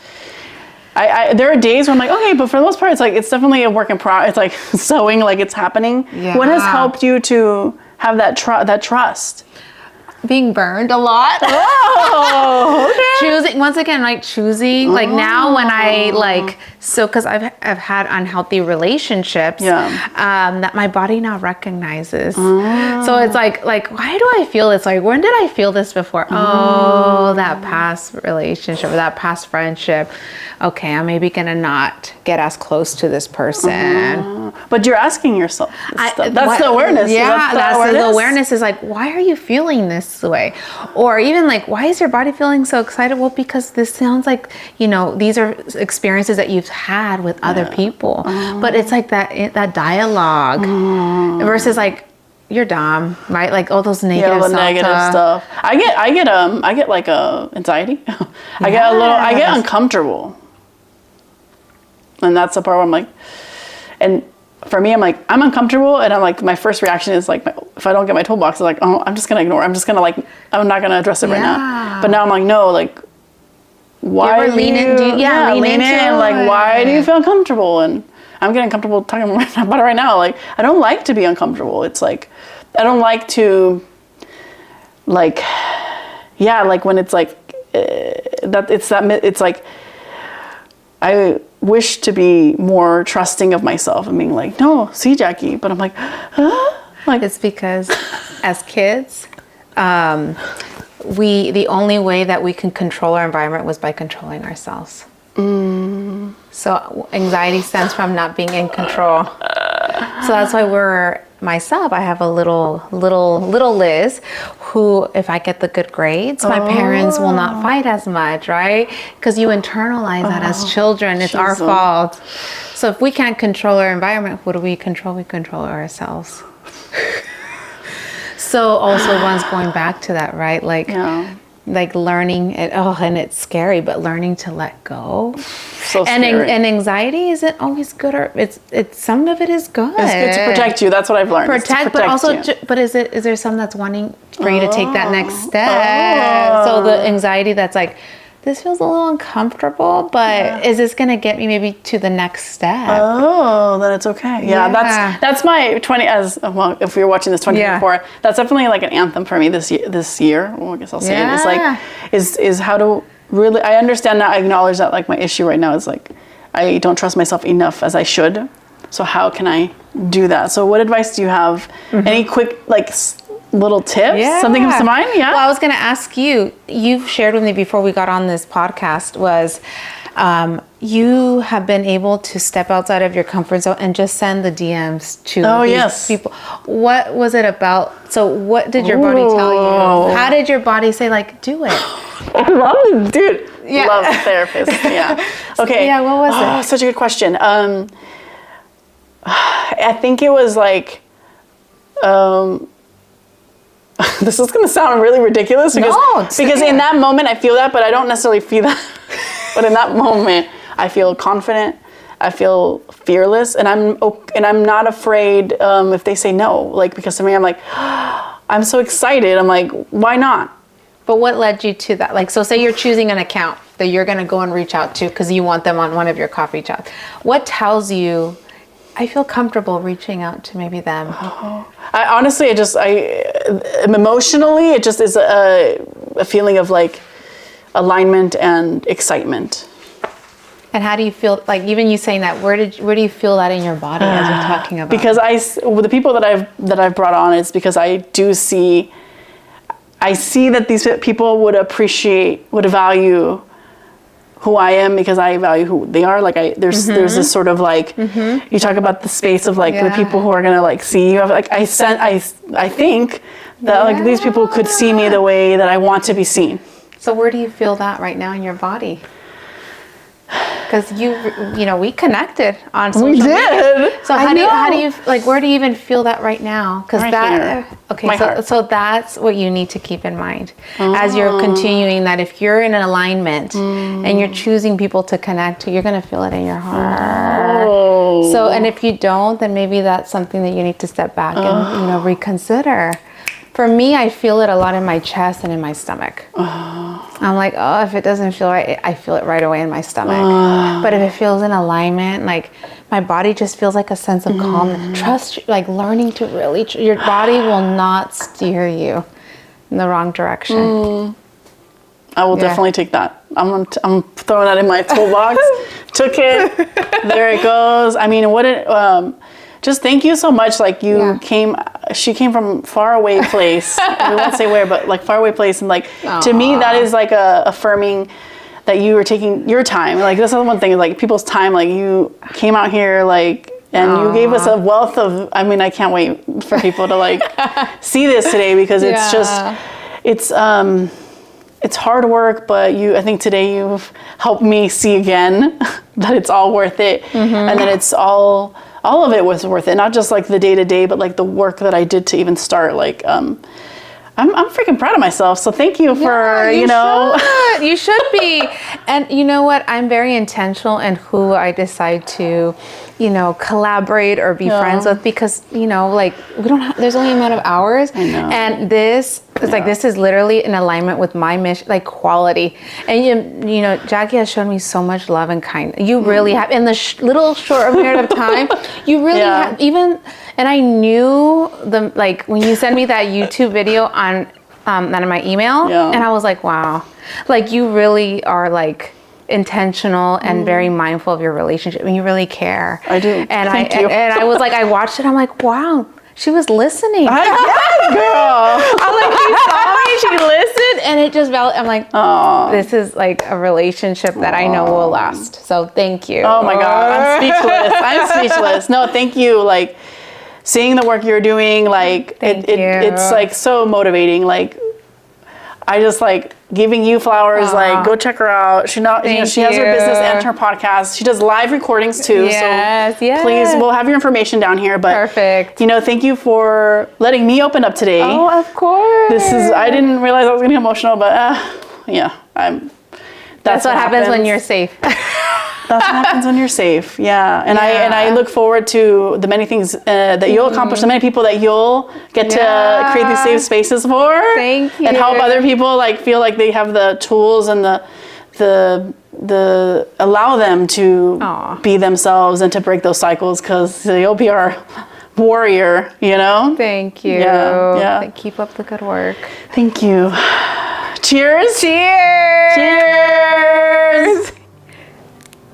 there are days where I'm like, okay, but for the most part, it's definitely a work in progress. It's like sewing, like it's happening. Yeah. What has helped you to have that trust? Being burned a lot. Oh, okay. Choosing, once again, like choosing, like now when I because I've had unhealthy relationships that my body now recognizes. So it's like, why do I feel this? Like, when did I feel this before? Oh, that past relationship or that past friendship. Okay, I'm maybe gonna not get as close to this person. But you're asking yourself that's the awareness. Yeah, that's the awareness is like, why are you feeling this way? Or even like, why is your body feeling so excited? Well, because this sounds like, you know, these are experiences that you've had with other people. But it's like that dialogue versus like, you're dumb, right? Like all those negative Yeah, all the negative stuff. I get like anxiety. I get uncomfortable. And that's the part where I'm like, and for me, I'm like, I'm uncomfortable, and I'm like, my first reaction is like, if I don't get my toolbox, it's like, oh, I'm just gonna ignore. I'm just gonna like, I'm not gonna address it right now. But now I'm like, no, like, why lean in? Like, why do you feel uncomfortable? And I'm getting comfortable talking about it right now. Like, I don't like to be uncomfortable. It's like, I don't like to, like, yeah, like when it's like it's like, I wish to be more trusting of myself and being like, no, see, Jackie, but I'm like, like it's because as kids, the only way that we can control our environment was by controlling ourselves. So anxiety stems from not being in control. So that's why I have a little Liz who, if I get the good grades, my parents will not fight as much, right? Because you internalize that as children. It's our fault. So if we can't control our environment, what do we control? We control ourselves. So also one's going back to that, right? Like, like learning it. Oh, and it's scary, but learning to let go. So scary. And anxiety isn't always good, or it's some of it is good. It's good to protect you. That's what I've learned. Protect but also, but is there some that's wanting for you to take that next step? So the anxiety that's like, this feels a little uncomfortable, but is this gonna get me maybe to the next step? Oh, then it's okay. Yeah. That's my 20 as well. If you're watching this 2024, that's definitely like an anthem for me this year. Well, I guess I'll say it. It's like is how to really. I understand now. I acknowledge that like my issue right now is like I don't trust myself enough as I should. So how can I do that? So what advice do you have? Any quick like little tips? Something comes to mind? Yeah. Well, I was going to ask you, you've shared with me before we got on this podcast was you have been able to step outside of your comfort zone and just send the DMs to these people. What was it about? So what did your body tell you? How did your body say like, do it? I love it, dude. Love therapists. Yeah. Okay. Yeah, what was it? Such a good question. I think it was like, this is going to sound really ridiculous because in that moment I feel that, but I don't necessarily feel that. But in that moment, I feel confident. I feel fearless, and I'm not afraid if they say no. Like, because to me, I'm like, I'm so excited. I'm like, why not? But what led you to that? Like, so say you're choosing an account that you're going to go and reach out to because you want them on one of your coffee chats. What tells you, I feel comfortable reaching out to maybe them? Emotionally, it just is a feeling of like alignment and excitement. And how do you feel, like even you saying that, where do you feel that in your body as you're talking about? Because the people that I've brought on, it's because I see that these people would value who I am because I value who they are. Like there's this sort of like, you talk about the space of like the people who are gonna like see you. Like I think that like these people could see me the way that I want to be seen. So where do you feel that right now in your body? Because we connected on social media. We did. So how do you like, where do you even feel that right now? Because so that's what you need to keep in mind as you're continuing that. If you're in an alignment and you're choosing people to connect to, you're going to feel it in your heart. So, and if you don't, then maybe that's something that you need to step back and reconsider. For me, I feel it a lot in my chest and in my stomach. I'm like, if it doesn't feel right, I feel it right away in my stomach. But if it feels in alignment, like my body just feels like a sense of calm. Trust, like learning to really, your body will not steer you in the wrong direction. I will definitely take that. I'm throwing that in my toolbox. Took it. There it goes. I mean, just thank you so much. Like she came from far away place. We won't say where, but like far away place. And like, to me, that is like affirming that you were taking your time. Like this is one thing, like people's time, like you came out here, like, and you gave us a wealth of, I mean, I can't wait for people to like see this today because it's it's hard work, but I think today you've helped me see again that it's all worth it. And that it's all of it was worth it. Not just like the day to day, but like the work that I did to even start. Like, I'm freaking proud of myself. So thank you for, You should be. And you know what? I'm very intentional in who I decide to, collaborate or be friends with, because, like we don't have, there's only a amount of hours. I know. And this is like, this is literally in alignment with my mission, like quality. And Jackie has shown me so much love and kindness. You really have, in the little short period of time, you really have and I knew when you sent me that YouTube video on that in my email, and I was like, wow, like you really are like intentional and very mindful of your relationship, and you really care. I do. And Thank you. And I was like, I watched it. I'm like, wow, she was listening. Yes, girl. I'm like, she saw me, she listened, and it just felt. I'm like, this is like a relationship that I know will last. So thank you. Oh my God, I'm speechless. No, thank you. Like, seeing the work you're doing, like it's like so motivating. Like, I just like giving you flowers. Like, go check her out. She has her business and her podcast. She does live recordings too. Yes, so please, we'll have your information down here. But perfect. Thank you for letting me open up today. Oh, of course. I didn't realize I was gonna get emotional, but that's what happens when you're safe. That's what happens when you're safe. Yeah. And I look forward to the many things that you'll accomplish, the many people that you'll get to create these safe spaces for. Thank you. And help other people like feel like they have the tools and the allow them to be themselves and to break those cycles, because you'll be our warrior, Thank you. Yeah. Keep up the good work. Thank you. Cheers. Cheers. Cheers.